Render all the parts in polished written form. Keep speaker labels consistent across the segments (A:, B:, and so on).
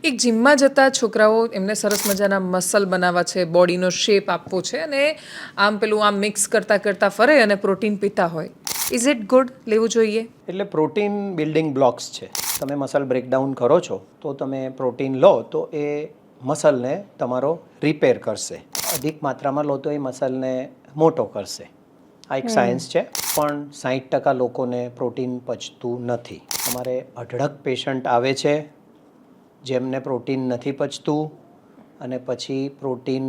A: એક જિમમાં જતા છોકરાઓ એમને સરસ મજાના મસલ બનાવવા છે, બોડીનો શેપ આપવો છે અને આમ મિક્સ કરતાં ફરે અને પ્રોટીન પીતા હોય. Is it good? લેવું જોઈએ?
B: એટલે પ્રોટીન બિલ્ડિંગ બ્લોક્સ છે. તમે મસલ બ્રેકડાઉન કરો છો તો તમે પ્રોટીન લો તો એ મસલને તમારો રિપેર કરશે. અધિક માત્રામાં લો તો એ મસલને મોટો કરશે. આ એક સાયન્સ છે, પણ 60% લોકોને પ્રોટીન પચતું નથી. તમારે અઢળક પેશન્ટ આવે છે જેમને પ્રોટીન નથી પચતું અને પછી પ્રોટીન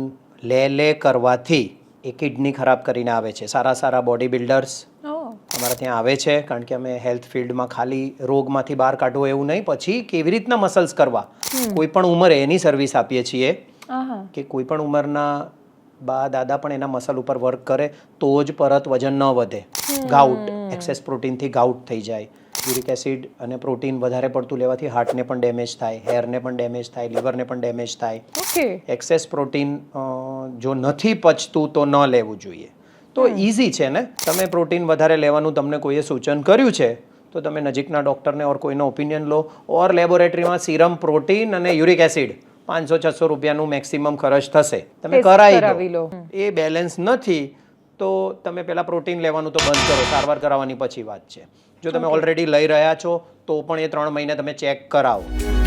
B: લે કરવાથી એ કિડની ખરાબ કરીને આવે છે. સારા બોડી બિલ્ડર્સ અમારા ત્યાં આવે છે, કારણ કે અમે હેલ્થ ફિલ્ડમાં ખાલી રોગમાંથી બહાર કાઢવો એવું નહીં, પછી કેવી રીતના મસલ્સ કરવા કોઈ પણ ઉંમરે એની સર્વિસ આપીએ છીએ કે કોઈ પણ ઉંમરના બા દાદા પણ એના મસલ ઉપર વર્ક કરે તો જ પરત વજન ન વધે. ગાઉટ, એક્સેસ પ્રોટીનથી ગાઉટ થઈ જાય. યુરિક એસિડ અને પ્રોટીન વધારે પડતું લેવાથી હાર્ટને પણ ડેમેજ થાય, હેરને પણ ડેમેજ થાય, લીવરને પણ ડેમેજ થાય. એક્સેસ પ્રોટીન જો નથી પચતું તો ન લેવું જોઈએ. તો ઇઝી છે ને, તમે પ્રોટીન વધારે લેવાનું તમને કોઈએ સૂચન કર્યું છે તો તમે નજીકના ડૉક્ટરને ઓર કોઈનો ઓપિનિયન લો, ઓર લેબોરેટરીમાં સિરમ પ્રોટીન અને યુરિક એસિડ 500-600 રૂપિયાનું મેક્સિમમ ખર્ચ થશે, તમે કરાવી લો. એ બેલેન્સ નથી તો તમે પહેલાં પ્રોટીન લેવાનું તો બંધ કરો, સારવાર કરાવવાની પછી વાત છે. જો તમે ઓલરેડી લઈ રહ્યા છો તો પણ એ 3 મહિને તમે ચેક કરાવો.